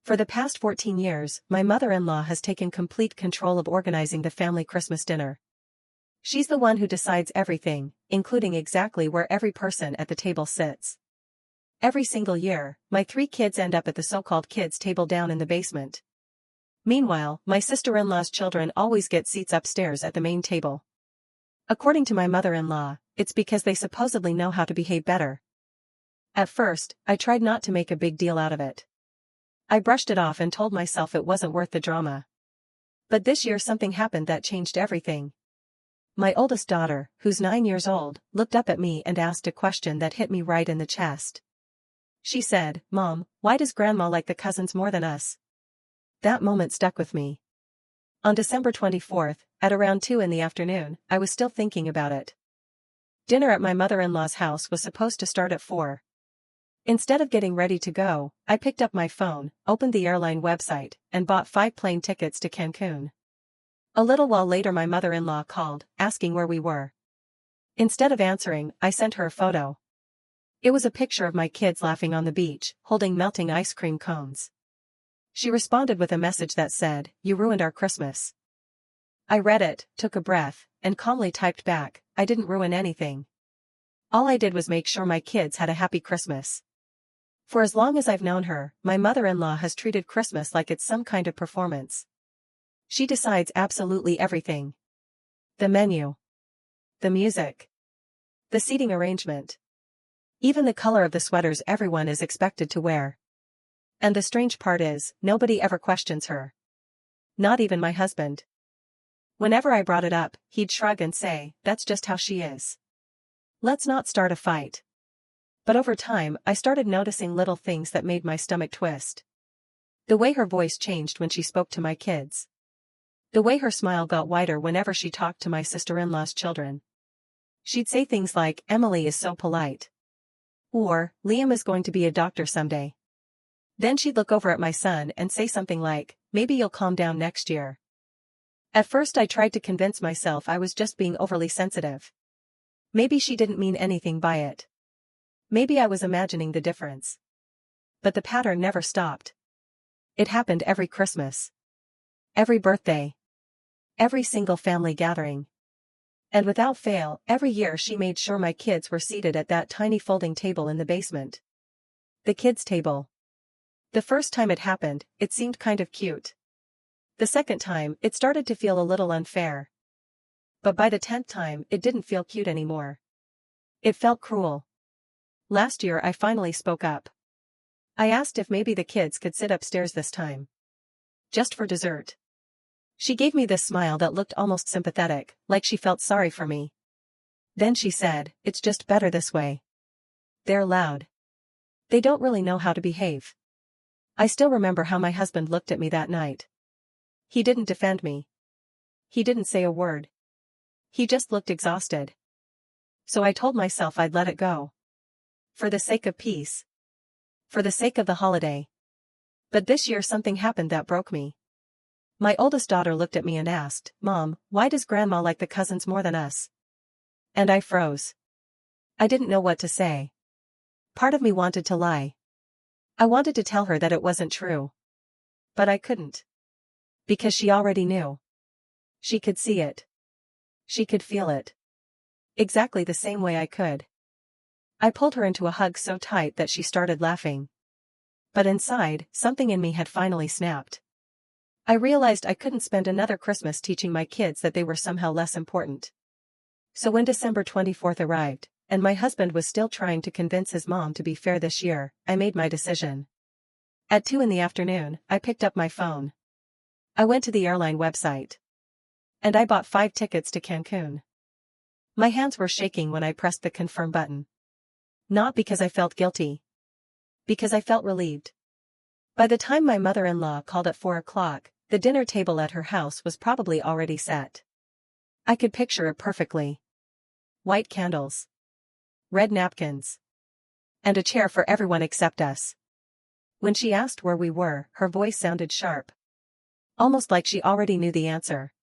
For the past 14 years, my mother-in-law has taken complete control of organizing the family Christmas dinner. She's the one who decides everything, including exactly where every person at the table sits. Every single year, my 3 kids end up at the so-called kids' table down in the basement. Meanwhile, my sister-in-law's children always get seats upstairs at the main table. According to my mother-in-law, it's because they supposedly know how to behave better. At first, I tried not to make a big deal out of it. I brushed it off and told myself it wasn't worth the drama. But this year something happened that changed everything. My oldest daughter, who's 9 years old, looked up at me and asked a question that hit me right in the chest. She said, "Mom, why does Grandma like the cousins more than us?" That moment stuck with me. On December 24th, at around 2 in the afternoon, I was still thinking about it. Dinner at my mother-in-law's house was supposed to start at 4. Instead of getting ready to go, I picked up my phone, opened the airline website, and bought 5 plane tickets to Cancun. A little while later my mother-in-law called, asking where we were. Instead of answering, I sent her a photo. It was a picture of my kids laughing on the beach, holding melting ice cream cones. She responded with a message that said, "You ruined our Christmas." I read it, took a breath, and calmly typed back, "I didn't ruin anything. All I did was make sure my kids had a happy Christmas." For as long as I've known her, my mother-in-law has treated Christmas like it's some kind of performance. She decides absolutely everything. The menu. The music. The seating arrangement. Even the color of the sweaters everyone is expected to wear. And the strange part is, nobody ever questions her. Not even my husband. Whenever I brought it up, he'd shrug and say, "That's just how she is. Let's not start a fight." But over time, I started noticing little things that made my stomach twist. The way her voice changed when she spoke to my kids. The way her smile got wider whenever she talked to my sister-in-law's children. She'd say things like, "Emily is so polite." Or, "Liam is going to be a doctor someday." Then she'd look over at my son and say something like, "Maybe you'll calm down next year." At first I tried to convince myself I was just being overly sensitive. Maybe she didn't mean anything by it. Maybe I was imagining the difference. But the pattern never stopped. It happened every Christmas. Every birthday. Every single family gathering. And without fail, every year she made sure my kids were seated at that tiny folding table in the basement. The kids' table. The first time it happened, it seemed kind of cute. The second time, it started to feel a little unfair. But by the 10th time, it didn't feel cute anymore. It felt cruel. Last year I finally spoke up. I asked if maybe the kids could sit upstairs this time. Just for dessert. She gave me this smile that looked almost sympathetic, like she felt sorry for me. Then she said, "It's just better this way. They're loud. They don't really know how to behave." I still remember how my husband looked at me that night. He didn't defend me. He didn't say a word. He just looked exhausted. So I told myself I'd let it go. For the sake of peace. For the sake of the holiday. But this year something happened that broke me. My oldest daughter looked at me and asked, "Mom, why does Grandma like the cousins more than us?" And I froze. I didn't know what to say. Part of me wanted to lie. I wanted to tell her that it wasn't true. But I couldn't. Because she already knew. She could see it. She could feel it. Exactly the same way I could. I pulled her into a hug so tight that she started laughing. But inside, something in me had finally snapped. I realized I couldn't spend another Christmas teaching my kids that they were somehow less important. So when December 24th arrived, and my husband was still trying to convince his mom to be fair this year, I made my decision. At 2 in the afternoon, I picked up my phone. I went to the airline website. And I bought 5 tickets to Cancun. My hands were shaking when I pressed the confirm button. Not because I felt guilty. Because I felt relieved. By the time my mother-in-law called at 4 o'clock, the dinner table at her house was probably already set. I could picture it perfectly. White candles. Red napkins. And a chair for everyone except us. When she asked where we were, her voice sounded sharp. Almost like she already knew the answer.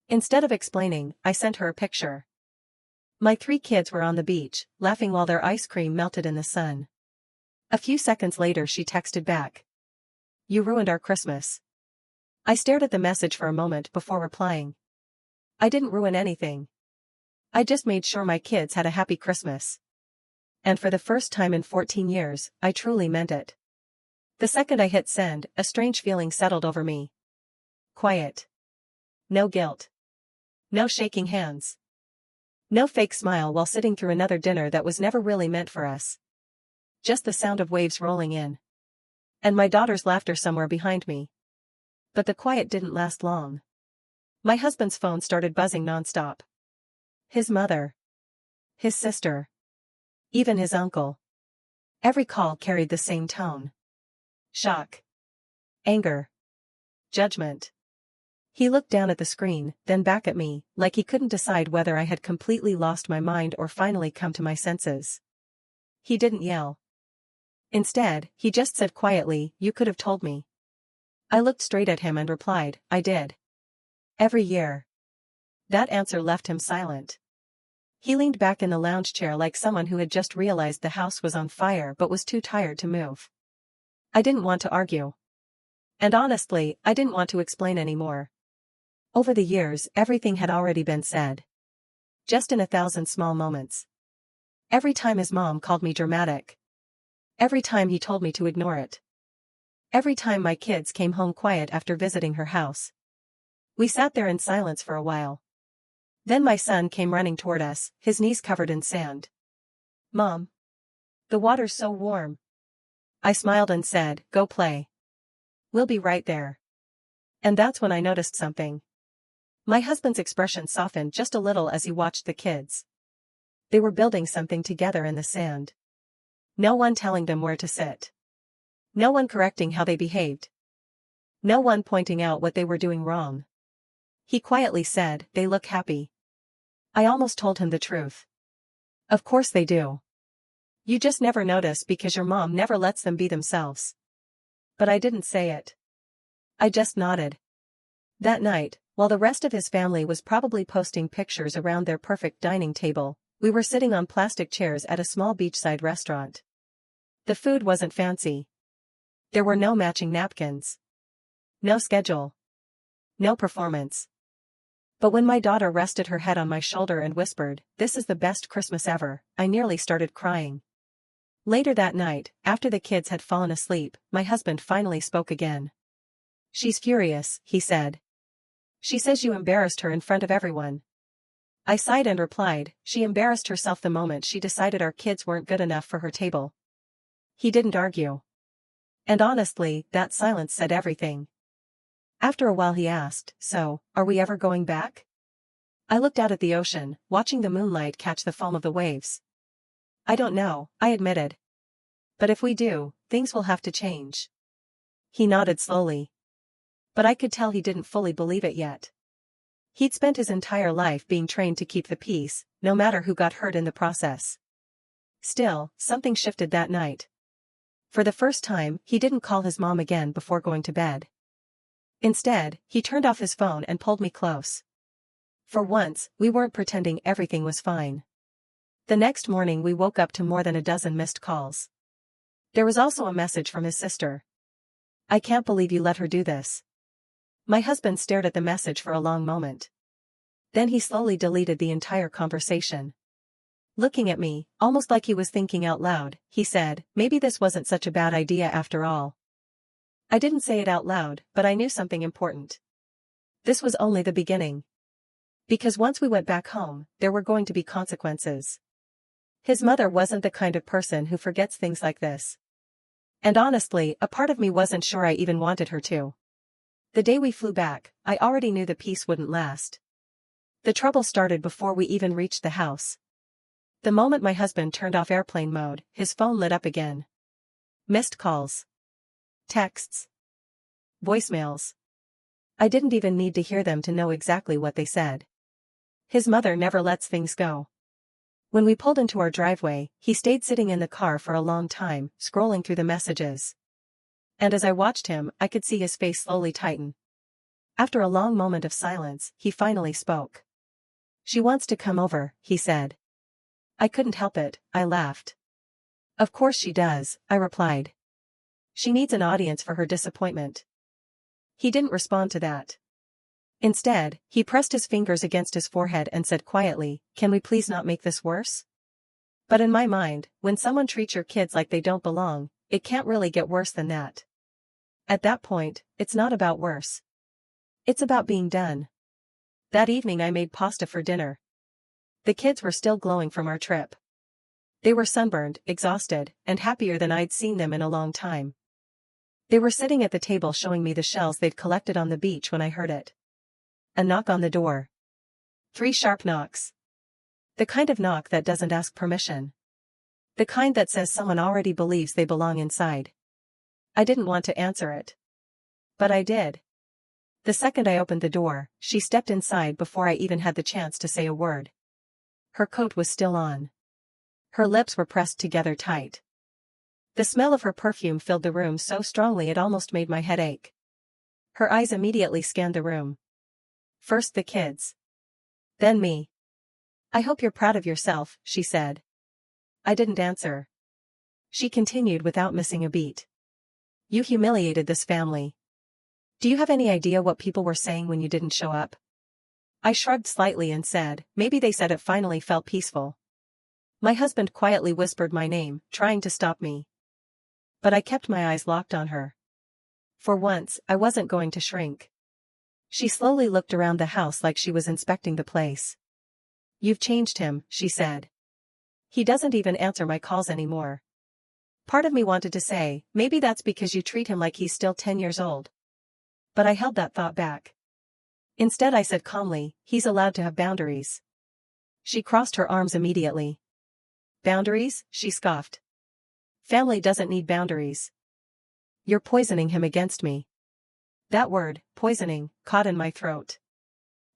Instead of explaining, I sent her a picture. My 3 kids were on the beach, laughing while their ice cream melted in the sun. A few seconds later she texted back. you ruined our Christmas." I stared at the message for a moment before replying. "I didn't ruin anything. I just made sure my kids had a happy Christmas." And for the first time in 14 years, I truly meant it. The second I hit send, a strange feeling settled over me. Quiet. No guilt. No shaking hands. No fake smile while sitting through another dinner that was never really meant for us. Just the sound of waves rolling in. And my daughter's laughter somewhere behind me. But the quiet didn't last long. My husband's phone started buzzing nonstop. His mother. His sister. Even his uncle. Every call carried the same tone. Shock. Anger. Judgment. He looked down at the screen, then back at me, like he couldn't decide whether I had completely lost my mind or finally come to my senses. He didn't yell. Instead, he just said quietly, "You could have told me." I looked straight at him and replied, "I did. Every year." That answer left him silent. He leaned back in the lounge chair like someone who had just realized the house was on fire but was too tired to move. I didn't want to argue. And honestly, I didn't want to explain anymore. Over the years, everything had already been said. Just in 1,000 small moments. Every time his mom called me dramatic. Every time he told me to ignore it. Every time my kids came home quiet after visiting her house. We sat there in silence for a while. Then my son came running toward us, his knees covered in sand. "Mom. The water's so warm." I smiled and said, "Go play. We'll be right there." And that's when I noticed something. My husband's expression softened just a little as he watched the kids. They were building something together in the sand. No one telling them where to sit. No one correcting how they behaved. No one pointing out what they were doing wrong. He quietly said, "They look happy." I almost told him the truth. Of course they do. You just never notice because your mom never lets them be themselves. But I didn't say it. I just nodded. That night, while the rest of his family was probably posting pictures around their perfect dining table, we were sitting on plastic chairs at a small beachside restaurant. The food wasn't fancy. There were no matching napkins. No schedule. No performance. But when my daughter rested her head on my shoulder and whispered, "This is the best Christmas ever," I nearly started crying. Later that night, after the kids had fallen asleep, my husband finally spoke again. "She's furious," he said. "She says you embarrassed her in front of everyone." I sighed and replied, "She embarrassed herself the moment she decided our kids weren't good enough for her table." He didn't argue. And honestly, that silence said everything. After a while he asked, "So, are we ever going back?" I looked out at the ocean, watching the moonlight catch the foam of the waves. "I don't know," I admitted. "But if we do, things will have to change." He nodded slowly. But I could tell he didn't fully believe it yet. He'd spent his entire life being trained to keep the peace, no matter who got hurt in the process. Still, something shifted that night. For the first time, he didn't call his mom again before going to bed. Instead, he turned off his phone and pulled me close. For once, we weren't pretending everything was fine. The next morning we woke up to more than a dozen missed calls. There was also a message from his sister. "I can't believe you let her do this." My husband stared at the message for a long moment. Then he slowly deleted the entire conversation. Looking at me, almost like he was thinking out loud, he said, "Maybe this wasn't such a bad idea after all." I didn't say it out loud, but I knew something important. This was only the beginning. Because once we went back home, there were going to be consequences. His mother wasn't the kind of person who forgets things like this. And honestly, a part of me wasn't sure I even wanted her to. The day we flew back, I already knew the peace wouldn't last. The trouble started before we even reached the house. The moment my husband turned off airplane mode, his phone lit up again. Missed calls. Texts. Voicemails. I didn't even need to hear them to know exactly what they said. His mother never lets things go. When we pulled into our driveway, he stayed sitting in the car for a long time, scrolling through the messages. And as I watched him, I could see his face slowly tighten. After a long moment of silence, he finally spoke. "She wants to come over," he said. I couldn't help it, I laughed. "Of course she does," I replied. She needs an audience for her disappointment. He didn't respond to that. Instead, he pressed his fingers against his forehead and said quietly, "Can we please not make this worse?" But in my mind, when someone treats your kids like they don't belong, it can't really get worse than that. At that point, it's not about worse. It's about being done. That evening I made pasta for dinner. The kids were still glowing from our trip. They were sunburned, exhausted, and happier than I'd seen them in a long time. They were sitting at the table showing me the shells they'd collected on the beach when I heard it. A knock on the door. 3 sharp knocks. The kind of knock that doesn't ask permission. The kind that says someone already believes they belong inside. I didn't want to answer it. But I did. The second I opened the door, she stepped inside before I even had the chance to say a word. Her coat was still on. Her lips were pressed together tight. The smell of her perfume filled the room so strongly it almost made my head ache. Her eyes immediately scanned the room. First the kids. Then me. "I hope you're proud of yourself," she said. I didn't answer. She continued without missing a beat. "You humiliated this family. Do you have any idea what people were saying when you didn't show up?" I shrugged slightly and said, "Maybe they said it finally felt peaceful." My husband quietly whispered my name, trying to stop me. But I kept my eyes locked on her. For once, I wasn't going to shrink. She slowly looked around the house like she was inspecting the place. "You've changed him," she said. "He doesn't even answer my calls anymore." Part of me wanted to say, maybe that's because you treat him like he's still 10 years old. But I held that thought back. Instead I said calmly, "He's allowed to have boundaries." She crossed her arms immediately. "Boundaries?" she scoffed. "Family doesn't need boundaries. You're poisoning him against me." That word, poisoning, caught in my throat.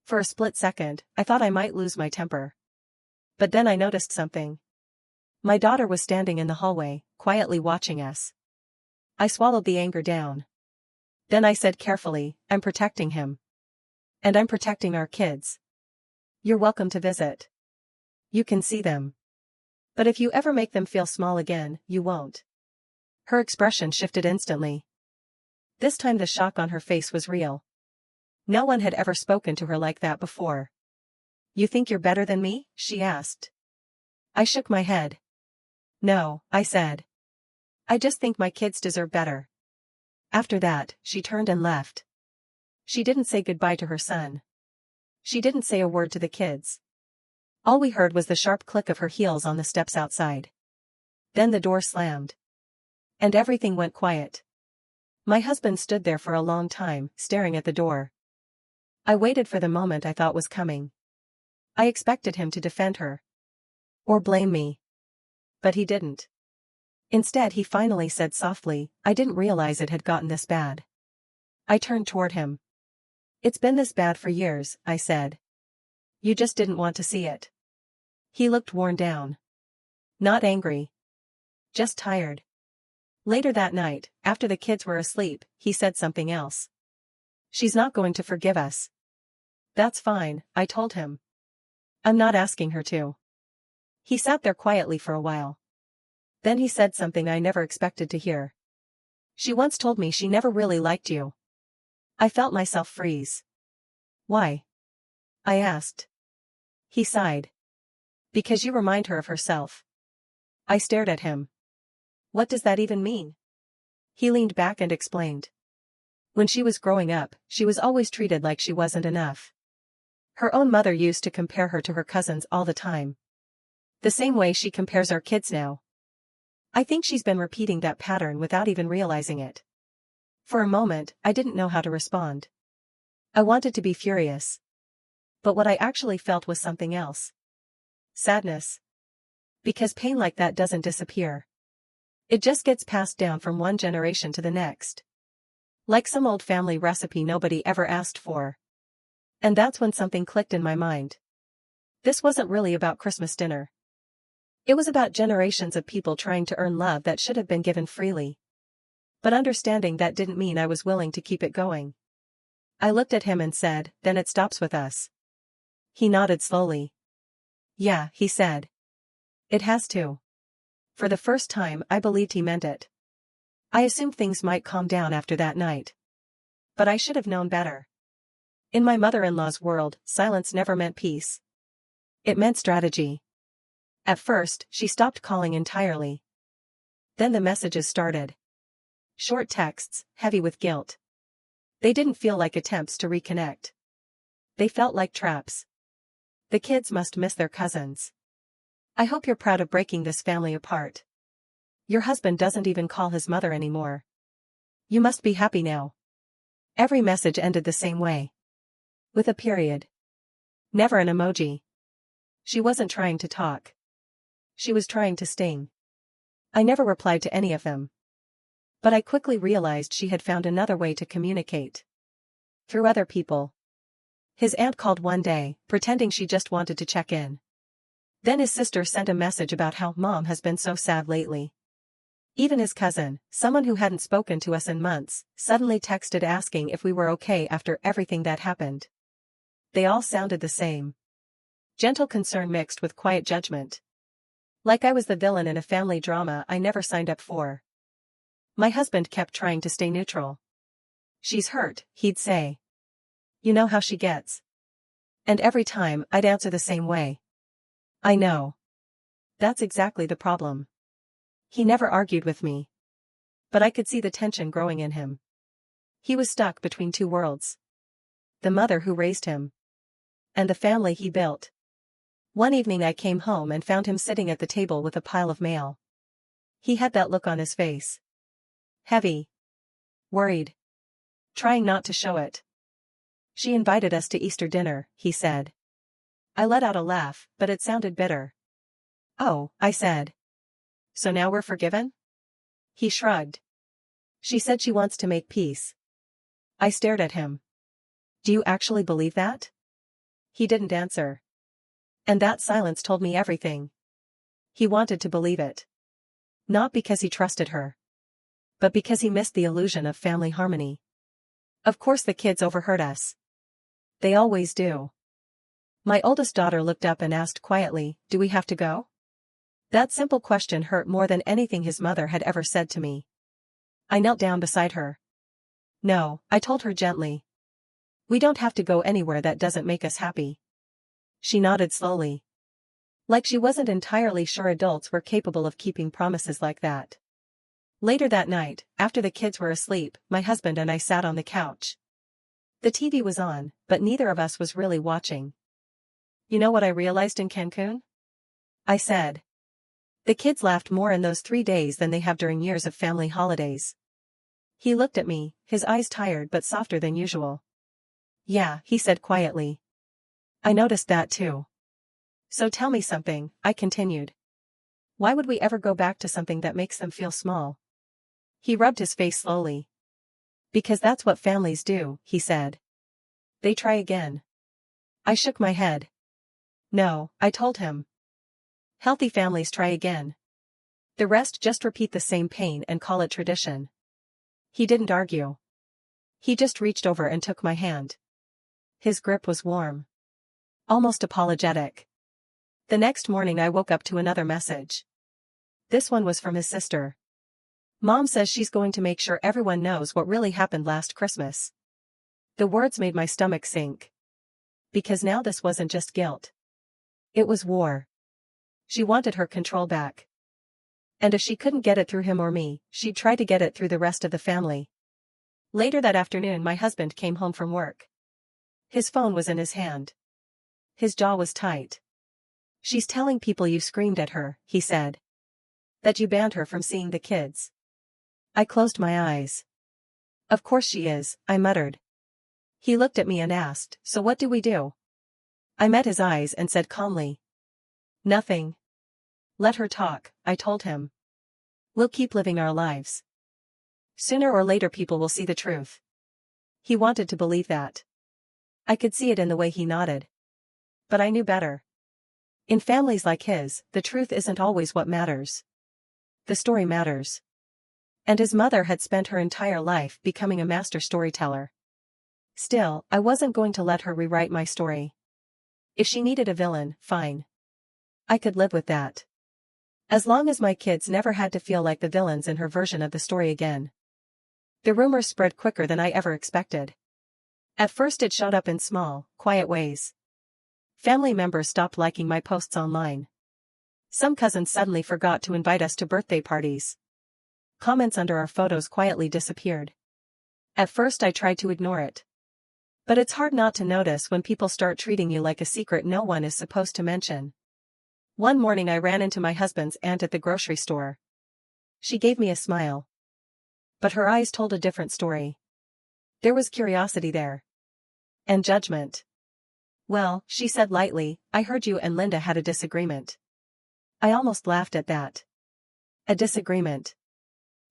For a split second, I thought I might lose my temper. But then I noticed something. My daughter was standing in the hallway, quietly watching us. I swallowed the anger down. Then I said carefully, "I'm protecting him. And I'm protecting our kids. You're welcome to visit. You can see them. But if you ever make them feel small again, you won't." Her expression shifted instantly. This time the shock on her face was real. No one had ever spoken to her like that before. "You think you're better than me?" she asked. I shook my head. "No," I said. "I just think my kids deserve better." After that, she turned and left. She didn't say goodbye to her son. She didn't say a word to the kids. All we heard was the sharp click of her heels on the steps outside. Then the door slammed. And everything went quiet. My husband stood there for a long time, staring at the door. I waited for the moment I thought was coming. I expected him to defend her. Or blame me. But he didn't. Instead he finally said softly, "I didn't realize it had gotten this bad." I turned toward him. "It's been this bad for years," I said. "You just didn't want to see it." He looked worn down. Not angry. Just tired. Later that night, after the kids were asleep, he said something else. "She's not going to forgive us." "That's fine," I told him. "I'm not asking her to." He sat there quietly for a while. Then he said something I never expected to hear. "She once told me she never really liked you." I felt myself freeze. "Why?" I asked. He sighed. "Because you remind her of herself." I stared at him. "What does that even mean?" He leaned back and explained. "When she was growing up, she was always treated like she wasn't enough. Her own mother used to compare her to her cousins all the time. The same way she compares our kids now. I think she's been repeating that pattern without even realizing it." For a moment, I didn't know how to respond. I wanted to be furious. But what I actually felt was something else. Sadness. Because pain like that doesn't disappear. It just gets passed down from one generation to the next. Like some old family recipe nobody ever asked for. And that's when something clicked in my mind. This wasn't really about Christmas dinner. It was about generations of people trying to earn love that should have been given freely. But understanding that didn't mean I was willing to keep it going. I looked at him and said, "Then it stops with us." He nodded slowly. "Yeah," he said. "It has to." For the first time, I believed he meant it. I assumed things might calm down after that night. But I should have known better. In my mother-in-law's world, silence never meant peace. It meant strategy. At first, she stopped calling entirely. Then the messages started. Short texts, heavy with guilt. They didn't feel like attempts to reconnect. They felt like traps. The kids must miss their cousins. I hope you're proud of breaking this family apart. Your husband doesn't even call his mother anymore. You must be happy now. Every message ended the same way. With a period. Never an emoji. She wasn't trying to talk. She was trying to sting. I never replied to any of them. But I quickly realized she had found another way to communicate. Through other people. His aunt called one day, pretending she just wanted to check in. Then his sister sent a message about how Mom has been so sad lately. Even his cousin, someone who hadn't spoken to us in months, suddenly texted asking if we were okay after everything that happened. They all sounded the same. Gentle concern mixed with quiet judgment. Like I was the villain in a family drama I never signed up for. My husband kept trying to stay neutral. She's hurt, he'd say. You know how she gets. And every time, I'd answer the same way. I know. That's exactly the problem. He never argued with me. But I could see the tension growing in him. He was stuck between two worlds. The mother who raised him. And the family he built. One evening I came home and found him sitting at the table with a pile of mail. He had that look on his face. Heavy. Worried. Trying not to show it. She invited us to Easter dinner, he said. I let out a laugh, but it sounded bitter. Oh, I said. So now we're forgiven? He shrugged. She said she wants to make peace. I stared at him. Do you actually believe that? He didn't answer. And that silence told me everything. He wanted to believe it. Not because he trusted her. But because he missed the illusion of family harmony. Of course the kids overheard us. They always do. My oldest daughter looked up and asked quietly, "Do we have to go?" That simple question hurt more than anything his mother had ever said to me. I knelt down beside her. No, I told her gently. We don't have to go anywhere that doesn't make us happy. She nodded slowly. Like she wasn't entirely sure adults were capable of keeping promises like that. Later that night, after the kids were asleep, my husband and I sat on the couch. The TV was on, but neither of us was really watching. You know what I realized in Cancun? I said. The kids laughed more in those 3 days than they have during years of family holidays. He looked at me, his eyes tired but softer than usual. Yeah, he said quietly. I noticed that too. So tell me something, I continued. Why would we ever go back to something that makes them feel small? He rubbed his face slowly. Because that's what families do, he said. They try again. I shook my head. No, I told him. Healthy families try again. The rest just repeat the same pain and call it tradition. He didn't argue. He just reached over and took my hand. His grip was warm. Almost apologetic. The next morning I woke up to another message. This one was from his sister. Mom says she's going to make sure everyone knows what really happened last Christmas. The words made my stomach sink. Because now this wasn't just guilt. It was war. She wanted her control back. And if she couldn't get it through him or me, she'd try to get it through the rest of the family. Later that afternoon my husband came home from work. His phone was in his hand. His jaw was tight. She's telling people you screamed at her, he said. That you banned her from seeing the kids. I closed my eyes. Of course she is, I muttered. He looked at me and asked, so what do we do? I met his eyes and said calmly. Nothing. Let her talk, I told him. We'll keep living our lives. Sooner or later people will see the truth. He wanted to believe that. I could see it in the way he nodded. But I knew better. In families like his, the truth isn't always what matters. The story matters. And his mother had spent her entire life becoming a master storyteller. Still, I wasn't going to let her rewrite my story. If she needed a villain, fine. I could live with that. As long as my kids never had to feel like the villains in her version of the story again. The rumors spread quicker than I ever expected. At first it showed up in small, quiet ways. Family members stopped liking my posts online. Some cousins suddenly forgot to invite us to birthday parties. Comments under our photos quietly disappeared. At first I tried to ignore it. But it's hard not to notice when people start treating you like a secret no one is supposed to mention. One morning I ran into my husband's aunt at the grocery store. She gave me a smile. But her eyes told a different story. There was curiosity there. And judgment. Well, she said lightly, I heard you and Linda had a disagreement. I almost laughed at that. A disagreement.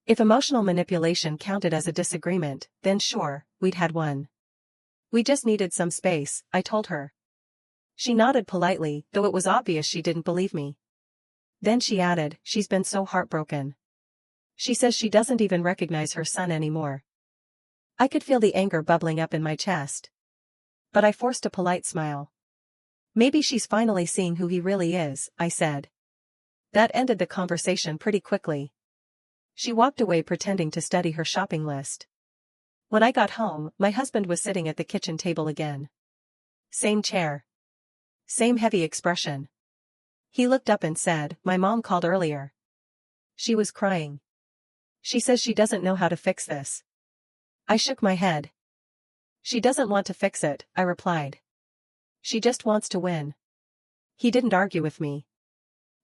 If emotional manipulation counted as a disagreement, then sure, we'd had one. We just needed some space, I told her. She nodded politely, though it was obvious she didn't believe me. Then she added, she's been so heartbroken. She says she doesn't even recognize her son anymore. I could feel the anger bubbling up in my chest. But I forced a polite smile. Maybe she's finally seeing who he really is, I said. That ended the conversation pretty quickly. She walked away pretending to study her shopping list. When I got home, my husband was sitting at the kitchen table again. Same chair. Same heavy expression. He looked up and said, my mom called earlier. She was crying. She says she doesn't know how to fix this. I shook my head. She doesn't want to fix it, I replied. She just wants to win. He didn't argue with me.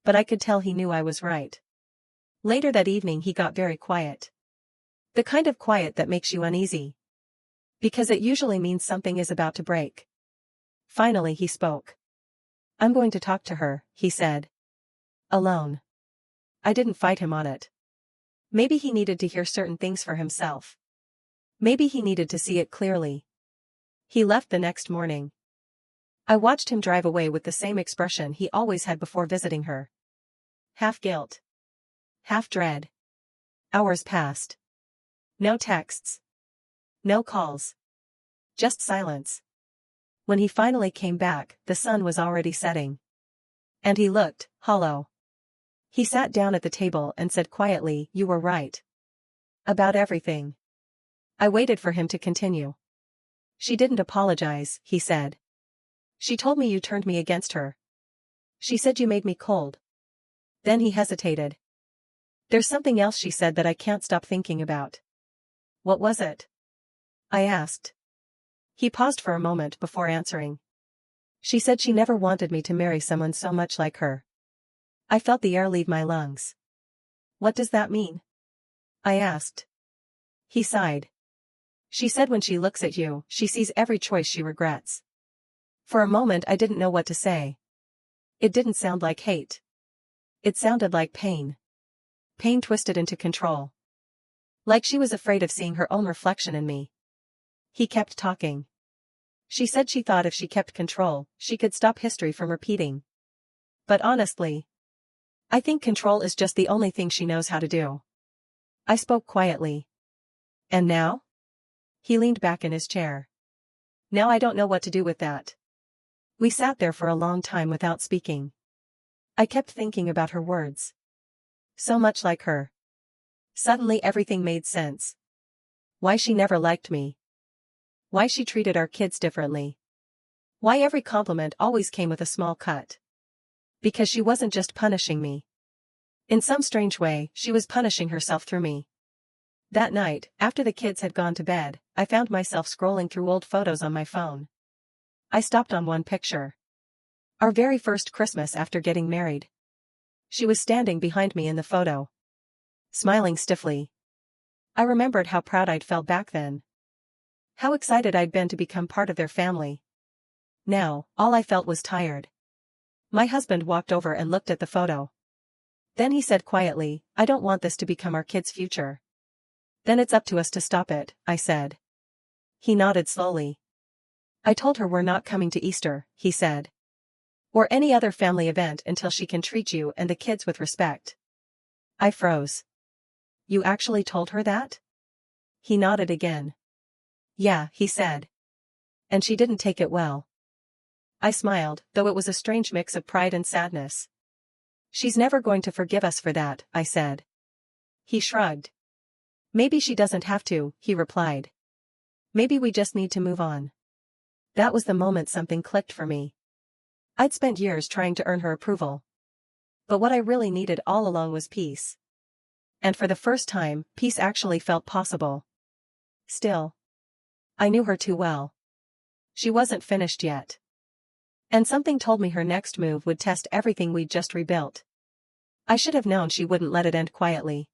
But I could tell he knew I was right. Later that evening he got very quiet. The kind of quiet that makes you uneasy. Because it usually means something is about to break. Finally he spoke. I'm going to talk to her, he said. Alone. I didn't fight him on it. Maybe he needed to hear certain things for himself. Maybe he needed to see it clearly. He left the next morning. I watched him drive away with the same expression he always had before visiting her. Half guilt. Half dread. Hours passed. No texts. No calls. Just silence. When he finally came back, the sun was already setting. And he looked hollow. He sat down at the table and said quietly, you were right. About everything. I waited for him to continue. She didn't apologize, he said. She told me you turned me against her. She said you made me cold. Then he hesitated. There's something else she said that I can't stop thinking about. What was it? I asked. He paused for a moment before answering. She said she never wanted me to marry someone so much like her. I felt the air leave my lungs. What does that mean? I asked. He sighed. She said when she looks at you, she sees every choice she regrets. For a moment I didn't know what to say. It didn't sound like hate. It sounded like pain. Pain twisted into control. Like she was afraid of seeing her own reflection in me. He kept talking. She said she thought if she kept control, she could stop history from repeating. But honestly, I think control is just the only thing she knows how to do. I spoke quietly. And now? He leaned back in his chair. Now I don't know what to do with that. We sat there for a long time without speaking. I kept thinking about her words. So much like her. Suddenly everything made sense. Why she never liked me. Why she treated our kids differently. Why every compliment always came with a small cut. Because she wasn't just punishing me. In some strange way, she was punishing herself through me. That night, after the kids had gone to bed, I found myself scrolling through old photos on my phone. I stopped on one picture. Our very first Christmas after getting married. She was standing behind me in the photo. Smiling stiffly. I remembered how proud I'd felt back then. How excited I'd been to become part of their family. Now, all I felt was tired. My husband walked over and looked at the photo. Then he said quietly, I don't want this to become our kids' future. Then it's up to us to stop it, I said. He nodded slowly. I told her we're not coming to Easter, he said. Or any other family event until she can treat you and the kids with respect. I froze. You actually told her that? He nodded again. Yeah, he said. And she didn't take it well. I smiled, though it was a strange mix of pride and sadness. She's never going to forgive us for that, I said. He shrugged. Maybe she doesn't have to, he replied. Maybe we just need to move on. That was the moment something clicked for me. I'd spent years trying to earn her approval. But what I really needed all along was peace. And for the first time, peace actually felt possible. Still, I knew her too well. She wasn't finished yet. And something told me her next move would test everything we'd just rebuilt. I should have known she wouldn't let it end quietly.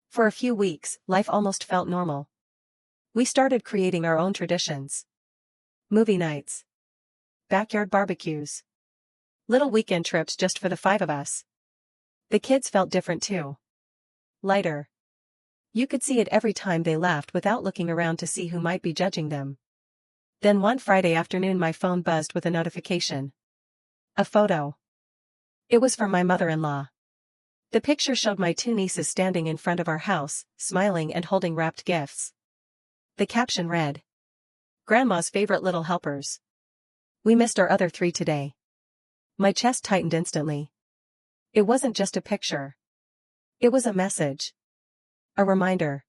For a few weeks, life almost felt normal. We started creating our own traditions. Movie nights. Backyard barbecues. Little weekend trips just for the 5 of us. The kids felt different too. Lighter. You could see it every time they laughed without looking around to see who might be judging them. Then one Friday afternoon my phone buzzed with a notification. A photo. It was from my mother-in-law. The picture showed my 2 nieces standing in front of our house, smiling and holding wrapped gifts. The caption read, "Grandma's favorite little helpers. We missed our other 3 today." My chest tightened instantly. It wasn't just a picture. It was a message. A reminder.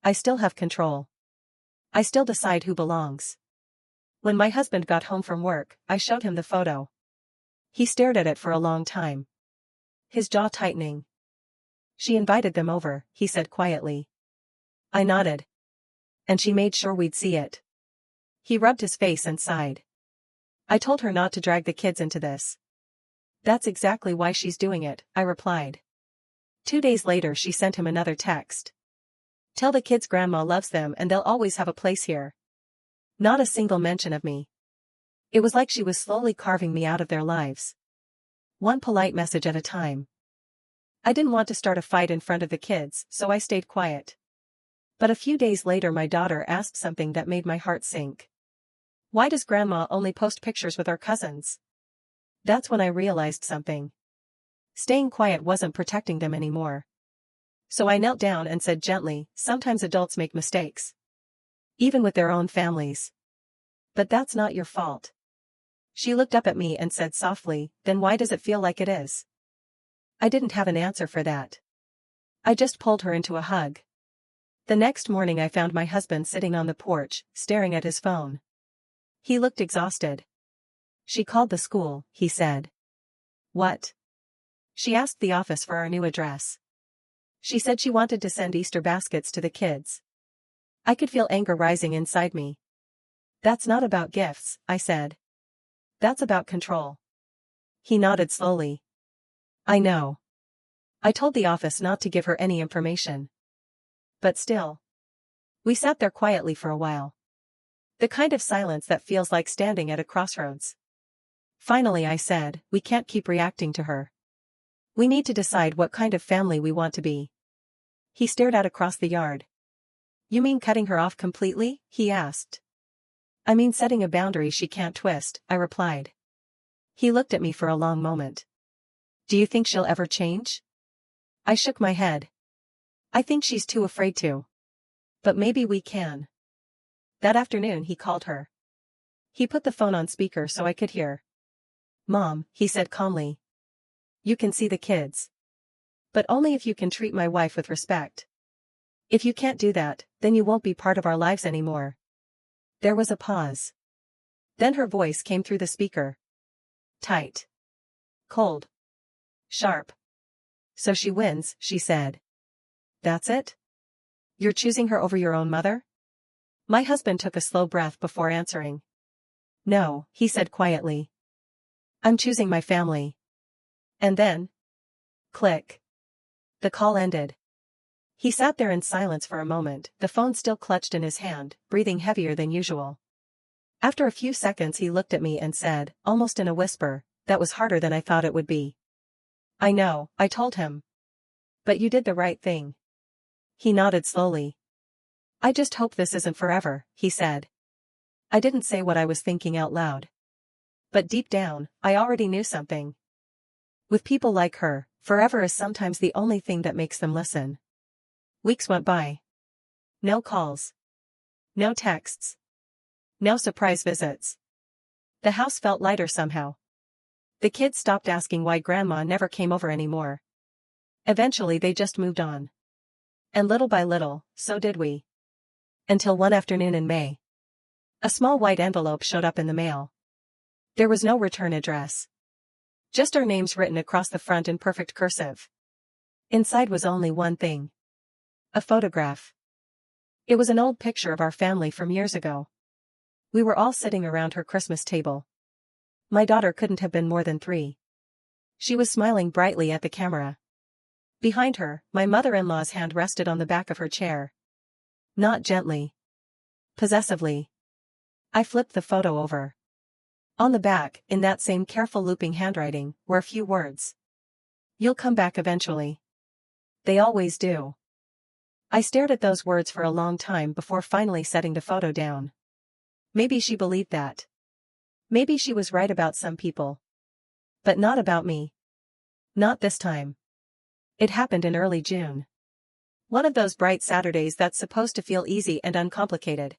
I still have control. I still decide who belongs. When my husband got home from work, I showed him the photo. He stared at it for a long time. His jaw tightening. "She invited them over," he said quietly. I nodded. "And she made sure we'd see it." He rubbed his face and sighed. "I told her not to drag the kids into this." "That's exactly why she's doing it," I replied. 2 days later she sent him another text. "Tell the kids Grandma loves them and they'll always have a place here." Not a single mention of me. It was like she was slowly carving me out of their lives. One polite message at a time. I didn't want to start a fight in front of the kids, so I stayed quiet. But a few days later my daughter asked something that made my heart sink. "Why does Grandma only post pictures with our cousins?" That's when I realized something. Staying quiet wasn't protecting them anymore. So I knelt down and said gently, "Sometimes adults make mistakes. Even with their own families. But that's not your fault." She looked up at me and said softly, "Then why does it feel like it is?" I didn't have an answer for that. I just pulled her into a hug. The next morning I found my husband sitting on the porch, staring at his phone. He looked exhausted. "She called the school," he said. "What?" "She asked the office for our new address. She said she wanted to send Easter baskets to the kids." I could feel anger rising inside me. "That's not about gifts," I said. "That's about control." He nodded slowly. "I know. I told the office not to give her any information. But still." We sat there quietly for a while. The kind of silence that feels like standing at a crossroads. Finally I said, "We can't keep reacting to her. We need to decide what kind of family we want to be." He stared out across the yard. "You mean cutting her off completely?" he asked. "I mean setting a boundary she can't twist," I replied. He looked at me for a long moment. "Do you think she'll ever change?" I shook my head. "I think she's too afraid to. But maybe we can." That afternoon he called her. He put the phone on speaker so I could hear. "Mom," he said calmly. "You can see the kids. But only if you can treat my wife with respect. If you can't do that, then you won't be part of our lives anymore." There was a pause. Then her voice came through the speaker. Tight. Cold. Sharp. "So she wins," she said. "That's it? You're choosing her over your own mother?" My husband took a slow breath before answering. "No," he said quietly. "I'm choosing my family." And then... click. The call ended. He sat there in silence for a moment, the phone still clutched in his hand, breathing heavier than usual. After a few seconds he looked at me and said, almost in a whisper, "That was harder than I thought it would be." "I know," I told him. "But you did the right thing." He nodded slowly. "I just hope this isn't forever," he said. I didn't say what I was thinking out loud. But deep down, I already knew something. With people like her, forever is sometimes the only thing that makes them listen. Weeks went by. No calls. No texts. No surprise visits. The house felt lighter somehow. The kids stopped asking why Grandma never came over anymore. Eventually they just moved on. And little by little, so did we. Until one afternoon in May. A small white envelope showed up in the mail. There was no return address. Just our names written across the front in perfect cursive. Inside was only one thing. A photograph. It was an old picture of our family from years ago. We were all sitting around her Christmas table. My daughter couldn't have been more than 3. She was smiling brightly at the camera. Behind her, my mother-in-law's hand rested on the back of her chair. Not gently. Possessively. I flipped the photo over. On the back, in that same careful looping handwriting, were a few words. "You'll come back eventually. They always do." I stared at those words for a long time before finally setting the photo down. Maybe she believed that. Maybe she was right about some people. But not about me. Not this time. It happened in early June. One of those bright Saturdays that's supposed to feel easy and uncomplicated.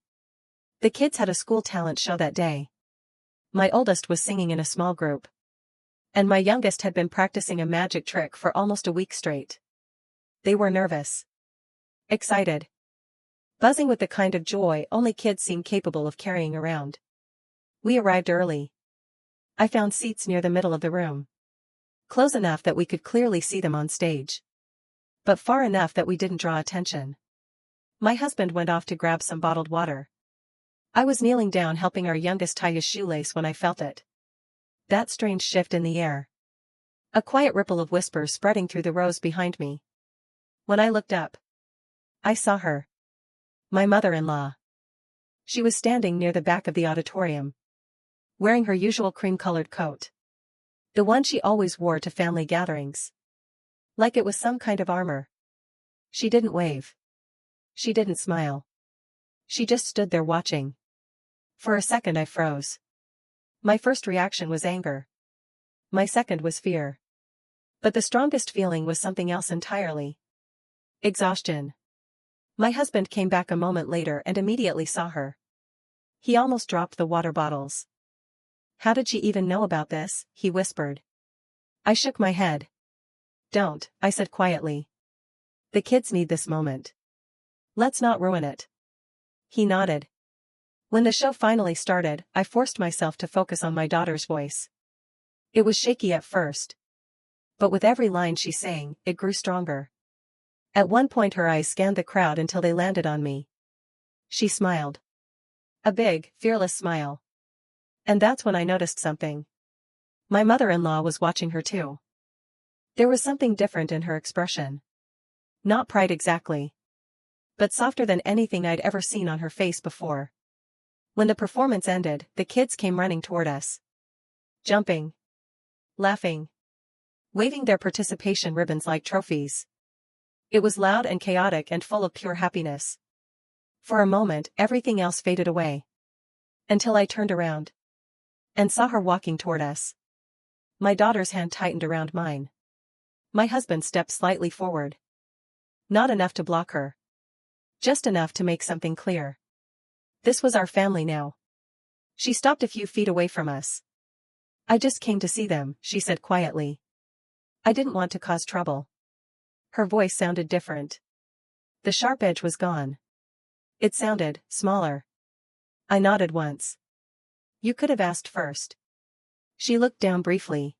The kids had a school talent show that day. My oldest was singing in a small group. And my youngest had been practicing a magic trick for almost a week straight. They were nervous. Excited. Buzzing with the kind of joy only kids seem capable of carrying around. We arrived early. I found seats near the middle of the room. Close enough that we could clearly see them on stage. But far enough that we didn't draw attention. My husband went off to grab some bottled water. I was kneeling down helping our youngest tie his shoelace when I felt it. That strange shift in the air. A quiet ripple of whispers spreading through the rows behind me. When I looked up, I saw her. My mother-in-law. She was standing near the back of the auditorium. Wearing her usual cream-colored coat. The one she always wore to family gatherings. Like it was some kind of armor. She didn't wave. She didn't smile. She just stood there watching. For a second I froze. My first reaction was anger. My second was fear. But the strongest feeling was something else entirely. Exhaustion. My husband came back a moment later and immediately saw her. He almost dropped the water bottles. "How did she even know about this?" he whispered. I shook my head. "Don't," I said quietly. "The kids need this moment. Let's not ruin it." He nodded. When the show finally started, I forced myself to focus on my daughter's voice. It was shaky at first. But with every line she sang, it grew stronger. At one point her eyes scanned the crowd until they landed on me. She smiled. A big, fearless smile. And that's when I noticed something. My mother-in-law was watching her too. There was something different in her expression. Not pride exactly. But softer than anything I'd ever seen on her face before. When the performance ended, the kids came running toward us. Jumping. Laughing. Waving their participation ribbons like trophies. It was loud and chaotic and full of pure happiness. For a moment, everything else faded away. Until I turned around. And saw her walking toward us. My daughter's hand tightened around mine. My husband stepped slightly forward. Not enough to block her. Just enough to make something clear. This was our family now. She stopped a few feet away from us. "I just came to see them," she said quietly. "I didn't want to cause trouble." Her voice sounded different. The sharp edge was gone. It sounded smaller. I nodded once. "You could have asked first." She looked down briefly.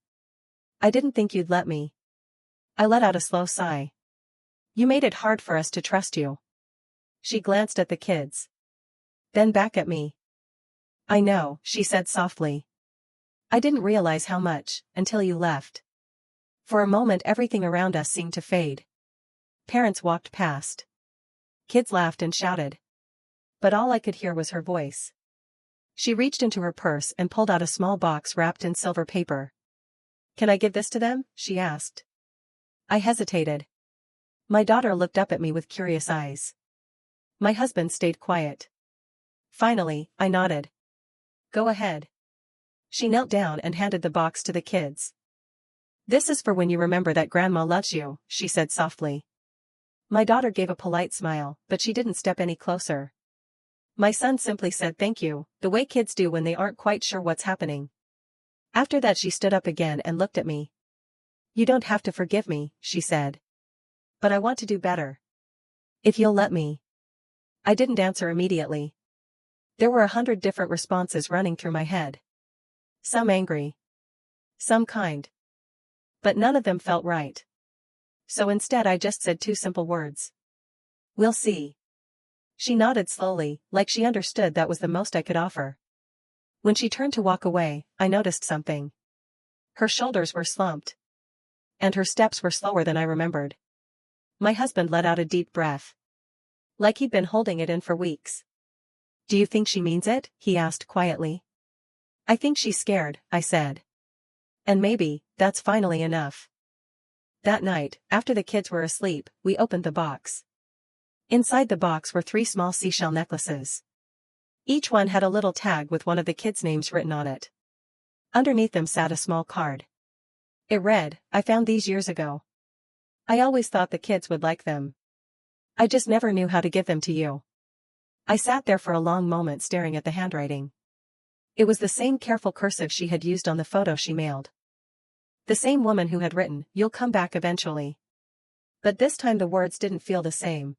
"I didn't think you'd let me." I let out a slow sigh. "You made it hard for us to trust you." She glanced at the kids. Then back at me. "I know," she said softly. "I didn't realize how much, until you left." For a moment everything around us seemed to fade. Parents walked past. Kids laughed and shouted. But all I could hear was her voice. She reached into her purse and pulled out a small box wrapped in silver paper. "Can I give this to them?" she asked. I hesitated. My daughter looked up at me with curious eyes. My husband stayed quiet. Finally, I nodded. "Go ahead." She knelt down and handed the box to the kids. "This is for when you remember that Grandma loves you," she said softly. My daughter gave a polite smile, but she didn't step any closer. My son simply said thank you, the way kids do when they aren't quite sure what's happening. After that she stood up again and looked at me. "You don't have to forgive me," she said. "But I want to do better. If you'll let me." I didn't answer immediately. There were 100 different responses running through my head. Some angry. Some kind. But none of them felt right. So instead I just said two simple words. "We'll see." She nodded slowly, like she understood that was the most I could offer. When she turned to walk away, I noticed something. Her shoulders were slumped. And her steps were slower than I remembered. My husband let out a deep breath. Like he'd been holding it in for weeks. "Do you think she means it?" he asked quietly. "I think she's scared," I said. "And maybe, that's finally enough." That night, after the kids were asleep, we opened the box. Inside the box were 3 small seashell necklaces. Each one had a little tag with one of the kids' names written on it. Underneath them sat a small card. It read, "I found these years ago. I always thought the kids would like them. I just never knew how to give them to you." I sat there for a long moment staring at the handwriting. It was the same careful cursive she had used on the photo she mailed. The same woman who had written, "You'll come back eventually." But this time the words didn't feel the same.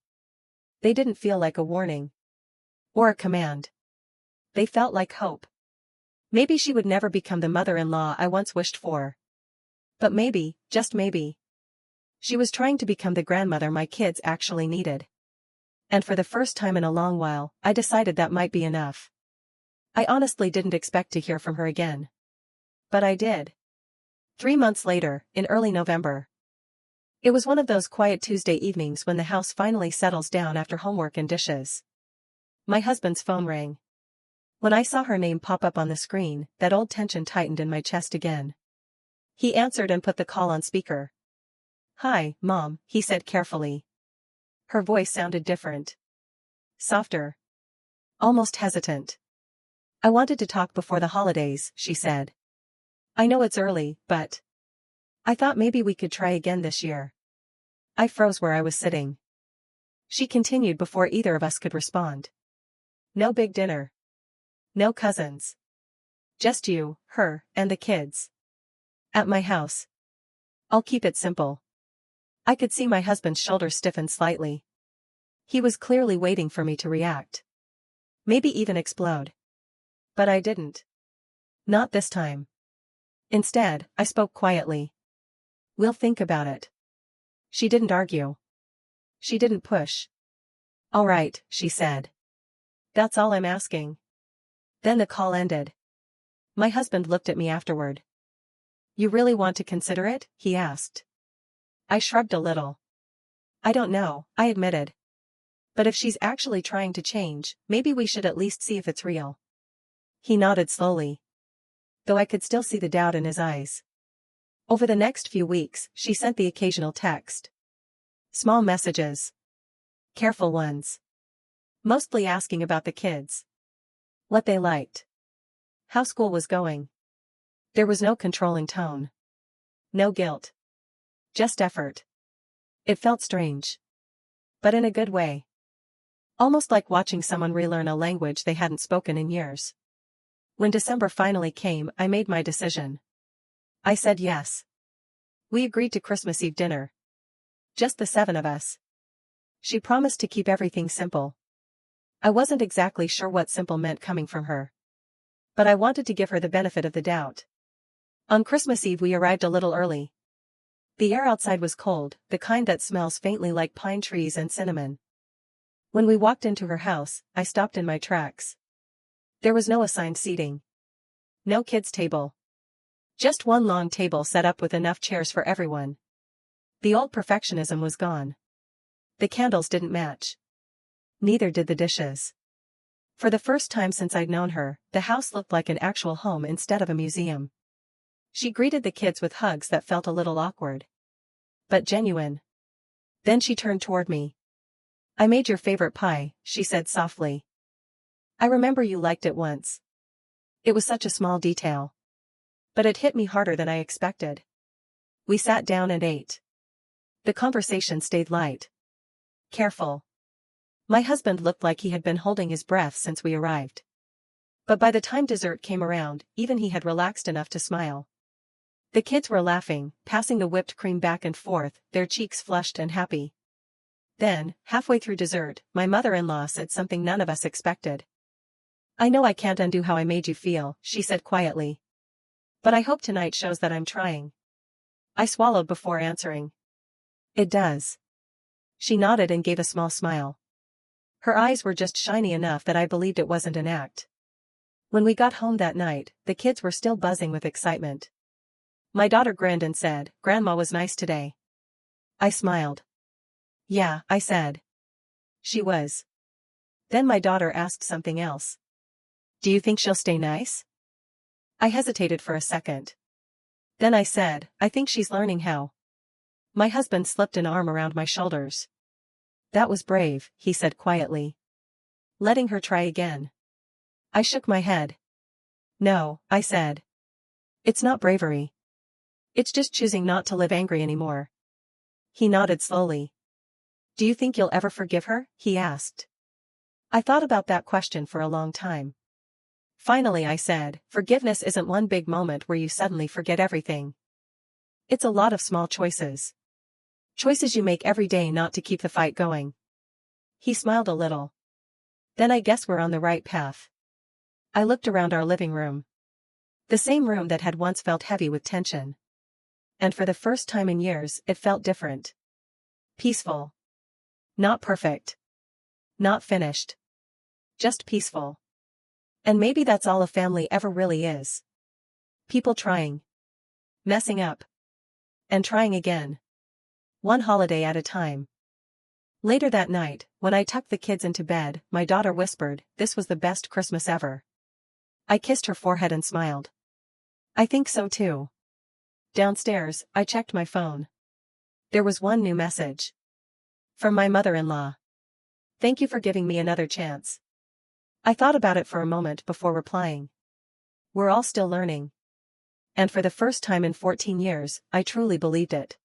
They didn't feel like a warning. Or a command. They felt like hope. Maybe she would never become the mother-in-law I once wished for. But maybe, just maybe, she was trying to become the grandmother my kids actually needed. And for the first time in a long while, I decided that might be enough. I honestly didn't expect to hear from her again. But I did. 3 months later, in early November. It was one of those quiet Tuesday evenings when the house finally settles down after homework and dishes. My husband's phone rang. When I saw her name pop up on the screen, that old tension tightened in my chest again. He answered and put the call on speaker. "Hi, Mom," he said carefully. Her voice sounded different. Softer. Almost hesitant. "I wanted to talk before the holidays," she said. "I know it's early, but I thought maybe we could try again this year." I froze where I was sitting. She continued before either of us could respond. "No big dinner. No cousins. Just you, her, and the kids. At my house. I'll keep it simple." I could see my husband's shoulders stiffen slightly. He was clearly waiting for me to react. Maybe even explode. But I didn't. Not this time. Instead, I spoke quietly. "We'll think about it." She didn't argue. She didn't push. "All right," she said. "That's all I'm asking." Then the call ended. My husband looked at me afterward. "You really want to consider it?" he asked. I shrugged a little. "I don't know," I admitted. "But if she's actually trying to change, maybe we should at least see if it's real." He nodded slowly. Though I could still see the doubt in his eyes. Over the next few weeks, she sent the occasional text. Small messages. Careful ones. Mostly asking about the kids. What they liked. How school was going. There was no controlling tone. No guilt. Just effort. It felt strange. But in a good way. Almost like watching someone relearn a language they hadn't spoken in years. When December finally came, I made my decision. I said yes. We agreed to Christmas Eve dinner. Just the 7 of us. She promised to keep everything simple. I wasn't exactly sure what simple meant coming from her. But I wanted to give her the benefit of the doubt. On Christmas Eve we arrived a little early. The air outside was cold, the kind that smells faintly like pine trees and cinnamon. When we walked into her house, I stopped in my tracks. There was no assigned seating. No kids' table. Just one long table set up with enough chairs for everyone. The old perfectionism was gone. The candles didn't match. Neither did the dishes. For the first time since I'd known her, the house looked like an actual home instead of a museum. She greeted the kids with hugs that felt a little awkward. But genuine. Then she turned toward me. "I made your favorite pie," she said softly. "I remember you liked it once." It was such a small detail. But it hit me harder than I expected. We sat down and ate. The conversation stayed light. Careful. My husband looked like he had been holding his breath since we arrived. But by the time dessert came around, even he had relaxed enough to smile. The kids were laughing, passing the whipped cream back and forth, their cheeks flushed and happy. Then, halfway through dessert, my mother-in-law said something none of us expected. "I know I can't undo how I made you feel," she said quietly. "But I hope tonight shows that I'm trying." I swallowed before answering. "It does." She nodded and gave a small smile. Her eyes were just shiny enough that I believed it wasn't an act. When we got home that night, the kids were still buzzing with excitement. My daughter grinned and said, "Grandma was nice today." I smiled. "Yeah," I said. "She was." Then my daughter asked something else. "Do you think she'll stay nice?" I hesitated for a second. Then I said, "I think she's learning how." My husband slipped an arm around my shoulders. "That was brave," he said quietly. "Letting her try again." I shook my head. "No," I said. "It's not bravery. It's just choosing not to live angry anymore." He nodded slowly. "Do you think you'll ever forgive her?" he asked. I thought about that question for a long time. Finally I said, "Forgiveness isn't one big moment where you suddenly forget everything. It's a lot of small choices. Choices you make every day not to keep the fight going." He smiled a little. "Then I guess we're on the right path." I looked around our living room. The same room that had once felt heavy with tension. And for the first time in years, it felt different. Peaceful. Not perfect. Not finished. Just peaceful. And maybe that's all a family ever really is. People trying. Messing up. And trying again. One holiday at a time. Later that night, when I tucked the kids into bed, my daughter whispered, "This was the best Christmas ever." I kissed her forehead and smiled. "I think so too." Downstairs, I checked my phone. There was one new message. From my mother-in-law. "Thank you for giving me another chance." I thought about it for a moment before replying. We're all still learning. And for the first time in 14 years, I truly believed it.